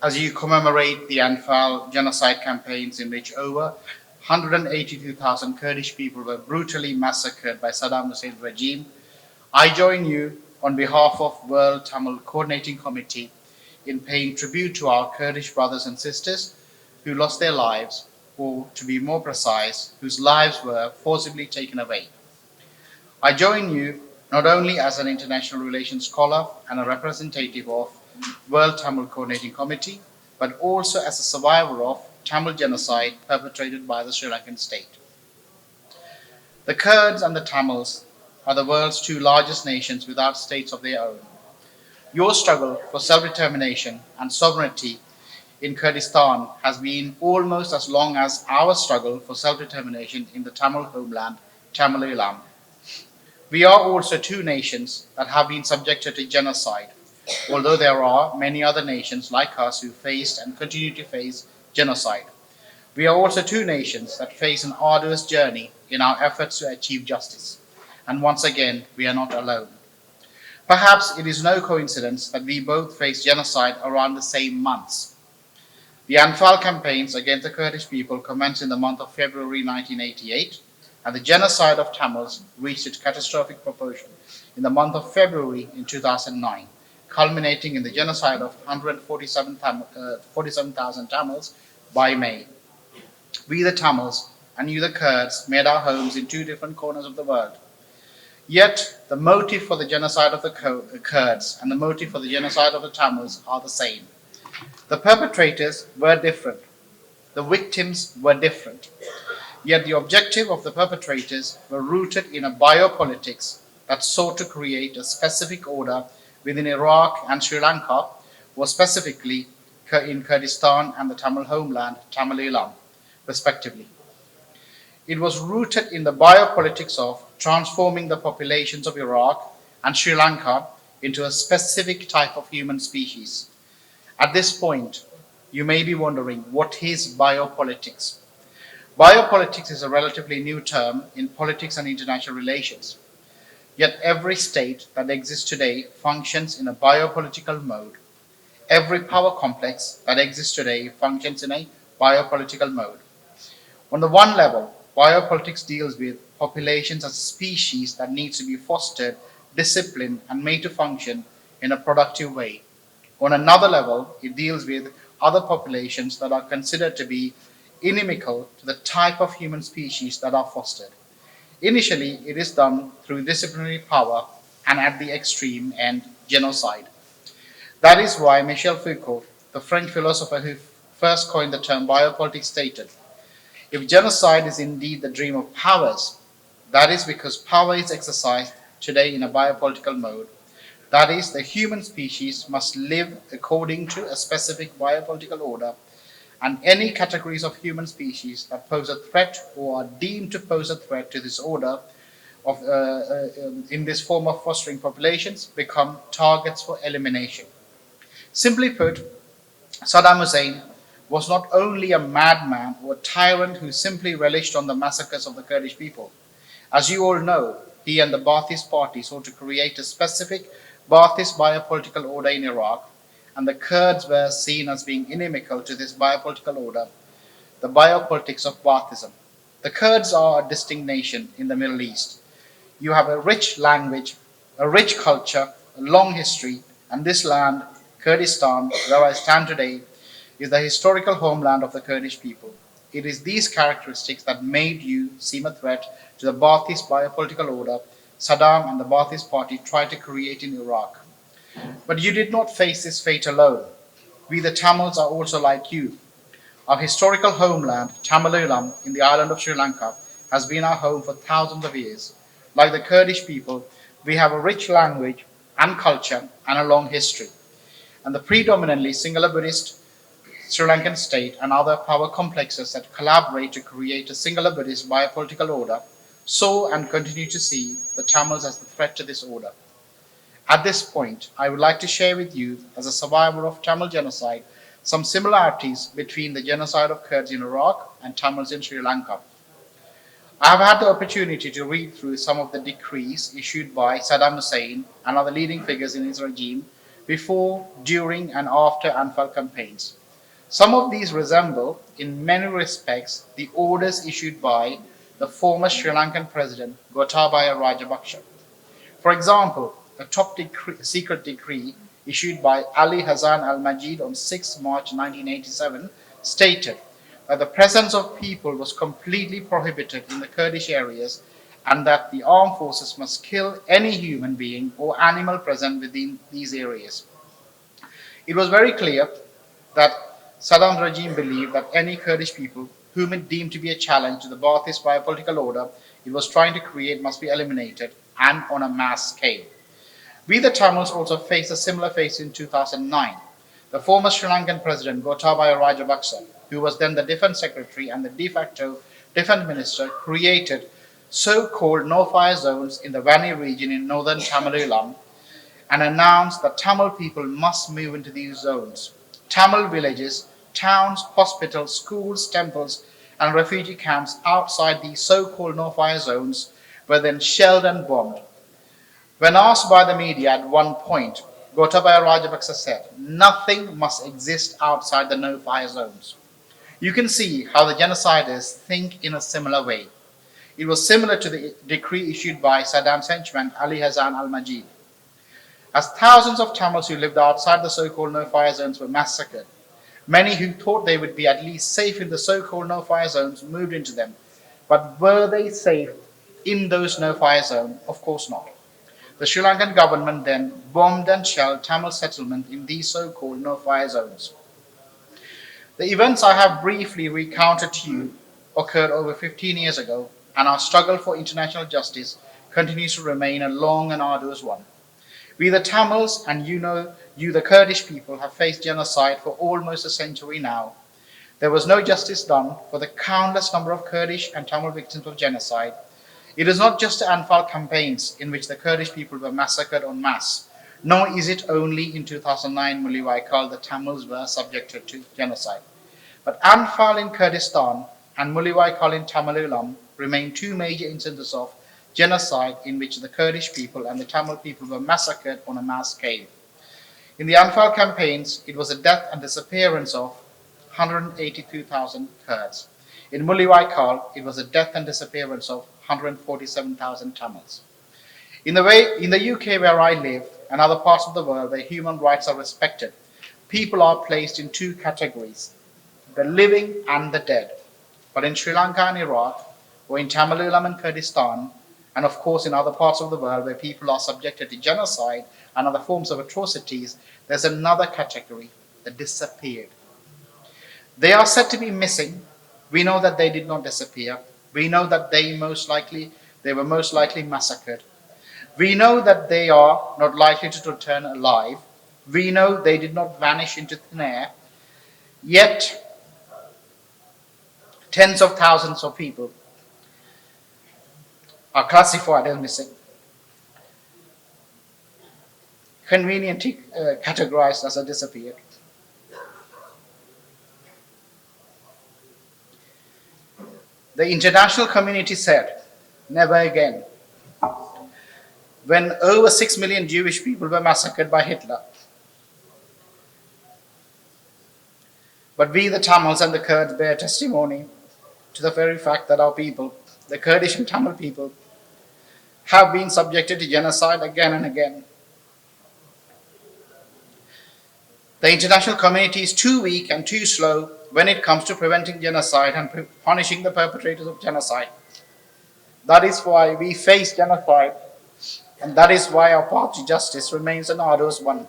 as you commemorate the Anfal genocide campaigns in which over 182,000 Kurdish people were brutally massacred by Saddam Hussein's regime, I join you on behalf of World Tamil Coordinating Committee in paying tribute to our Kurdish brothers and sisters who lost their lives, or to be more precise, whose lives were forcibly taken away. I join you not only as an international relations scholar and a representative of World Tamil Coordinating Committee, but also as a survivor of Tamil genocide perpetrated by the Sri Lankan state. The Kurds and the Tamils are the world's two largest nations without states of their own. Your struggle for self-determination and sovereignty in Kurdistan has been almost as long as our struggle for self-determination in the Tamil homeland, Tamil Eelam. We are also two nations that have been subjected to genocide, although there are many other nations like us who faced and continue to face genocide. We are also two nations that face an arduous journey in our efforts to achieve justice. And once again, we are not alone. Perhaps it is no coincidence that we both face genocide around the same months. The Anfal campaigns against the Kurdish people commenced in the month of February 1988, and the genocide of Tamils reached its catastrophic proportion in the month of February in 2009, culminating in the genocide of 147,000 Tamils by May. We the Tamils and you the Kurds made our homes in two different corners of the world. Yet the motive for the genocide of the Kurds and the motive for the genocide of the Tamils are the same. The perpetrators were different. The victims were different. Yet the objective of the perpetrators were rooted in a biopolitics that sought to create a specific order within Iraq and Sri Lanka, or specifically in Kurdistan and the Tamil homeland, Tamil Eelam, respectively. It was rooted in the biopolitics of transforming the populations of Iraq and Sri Lanka into a specific type of human species. At this point, you may be wondering, what is biopolitics? Biopolitics is a relatively new term in politics and international relations. Yet every state that exists today functions in a biopolitical mode. Every power complex that exists today functions in a biopolitical mode. On the one level, biopolitics deals with populations as a species that needs to be fostered, disciplined, and made to function in a productive way. On another level, it deals with other populations that are considered to be inimical to the type of human species that are fostered. Initially, it is done through disciplinary power and at the extreme end, genocide. That is why Michel Foucault, the French philosopher who first coined the term biopolitics, stated, if genocide is indeed the dream of powers, that is because power is exercised today in a biopolitical mode. That is, the human species must live according to a specific biopolitical order, and any categories of human species that pose a threat or are deemed to pose a threat to this order in this form of fostering populations become targets for elimination. Simply put, Saddam Hussein was not only a madman or a tyrant who simply relished on the massacres of the Kurdish people. As you all know, he and the Ba'athist party sought to create a specific Ba'athist biopolitical order in Iraq, and the Kurds were seen as being inimical to this biopolitical order, the biopolitics of Baathism. The Kurds are a distinct nation in the Middle East. You have a rich language, a rich culture, a long history, and this land, Kurdistan, where I stand today, is the historical homeland of the Kurdish people. It is these characteristics that made you seem a threat to the Ba'athist biopolitical order Saddam and the Ba'athist party tried to create in Iraq. But you did not face this fate alone. We the Tamils are also like you. Our historical homeland, Tamil Eelam, in the island of Sri Lanka, has been our home for thousands of years. Like the Kurdish people, we have a rich language and culture and a long history. And the predominantly singular Buddhist Sri Lankan state and other power complexes that collaborate to create a singular Buddhist biopolitical order saw and continue to see the Tamils as the threat to this order. At this point, I would like to share with you, as a survivor of Tamil genocide, some similarities between the genocide of Kurds in Iraq and Tamils in Sri Lanka. I have had the opportunity to read through some of the decrees issued by Saddam Hussein and other leading figures in his regime, before, during, and after Anfal campaigns. Some of these resemble, in many respects, the orders issued by the former Sri Lankan president Gotabaya Rajapaksa. For example, a top secret decree issued by Ali Hassan al-Majid on 6 March 1987 stated that the presence of people was completely prohibited in the Kurdish areas and that the armed forces must kill any human being or animal present within these areas. It was very clear that Saddam's regime believed that any Kurdish people whom it deemed to be a challenge to the Ba'athist biopolitical order it was trying to create must be eliminated, and on a mass scale. We the Tamils also faced a similar fate in 2009. The former Sri Lankan president Gotabaya Rajapaksa, who was then the defense secretary and the de facto defense minister, created so-called no-fire zones in the Vani region in northern Tamil and announced that Tamil people must move into these zones. Tamil villages, towns, hospitals, schools, temples, and refugee camps outside these so-called no-fire zones were then shelled and bombed. When asked by the media at one point, Gotabaya Rajapaksa said, "Nothing must exist outside the no-fire zones." You can see how the genociders think in a similar way. It was similar to the decree issued by Saddam's henchman Ali Hassan al-Majid. As thousands of Tamils who lived outside the so-called no-fire zones were massacred, many who thought they would be at least safe in the so-called no-fire zones moved into them. But were they safe in those no-fire zones? Of course not. The Sri Lankan government then bombed and shelled Tamil settlements in these so-called no-fire zones. The events I have briefly recounted to you occurred over 15 years ago, and our struggle for international justice continues to remain a long and arduous one. We the Tamils and you the Kurdish people have faced genocide for almost a century now. There was no justice done for the countless number of Kurdish and Tamil victims of genocide. It is not just the Anfal campaigns in which the Kurdish people were massacred en masse, nor is it only in 2009 Muliwaikal the Tamils were subjected to genocide. But Anfal in Kurdistan and Muliwaikal in Tamil remain two major instances of genocide in which the Kurdish people and the Tamil people were massacred on a mass scale. In the Anfal campaigns, it was the death and disappearance of 182,000 Kurds. In Muliwaikal, it was the death and disappearance of 147,000 Tamils. In the UK where I live and other parts of the world where human rights are respected, people are placed in two categories, the living and the dead. But in Sri Lanka and Iraq, or in Tamil and Kurdistan, and of course in other parts of the world where people are subjected to genocide and other forms of atrocities, there's another category, the disappeared. They are said to be missing. We know that they did not disappear. We know that they were most likely massacred. We know that they are not likely to return alive. We know they did not vanish into thin air. Yet, tens of thousands of people are classified as missing, conveniently categorized as a disappeared. The international community said, never again. When over 6 million Jewish people were massacred by Hitler. But we, the Tamils and the Kurds, bear testimony to the very fact that our people, the Kurdish and Tamil people, have been subjected to genocide again and again. The international community is too weak and too slow when it comes to preventing genocide and punishing the perpetrators of genocide. That is why we face genocide, and that is why our path to justice remains an arduous one.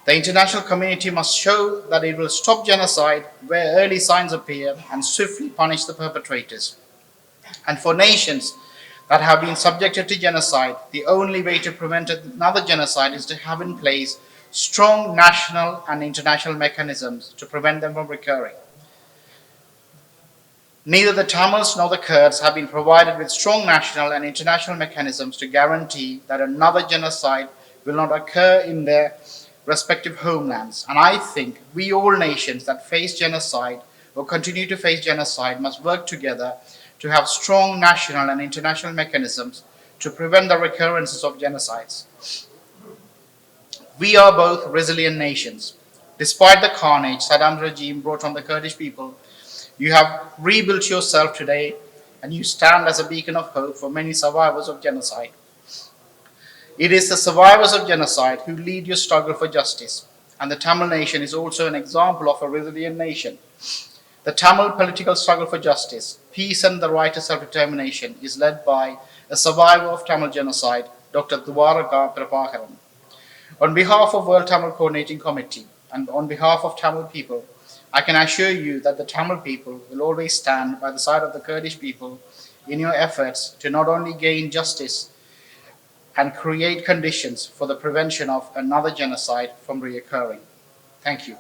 The international community must show that it will stop genocide where early signs appear and swiftly punish the perpetrators. And for nations that have been subjected to genocide, the only way to prevent another genocide is to have in place strong national and international mechanisms to prevent them from recurring. Neither the Tamils nor the Kurds have been provided with strong national and international mechanisms to guarantee that another genocide will not occur in their respective homelands. And I think we all nations that face genocide or continue to face genocide must work together to have strong national and international mechanisms to prevent the recurrences of genocides. We are both resilient nations. Despite the carnage Saddam's regime brought on the Kurdish people, you have rebuilt yourself today and you stand as a beacon of hope for many survivors of genocide. It is the survivors of genocide who lead your struggle for justice, and the Tamil nation is also an example of a resilient nation. The Tamil political struggle for justice, peace and the right to self-determination is led by a survivor of Tamil genocide, Dr. Dwaraka Prabhakaran. On behalf of World Tamil Coordinating Committee and on behalf of Tamil people, I can assure you that the Tamil people will always stand by the side of the Kurdish people in your efforts to not only gain justice and create conditions for the prevention of another genocide from reoccurring. Thank you.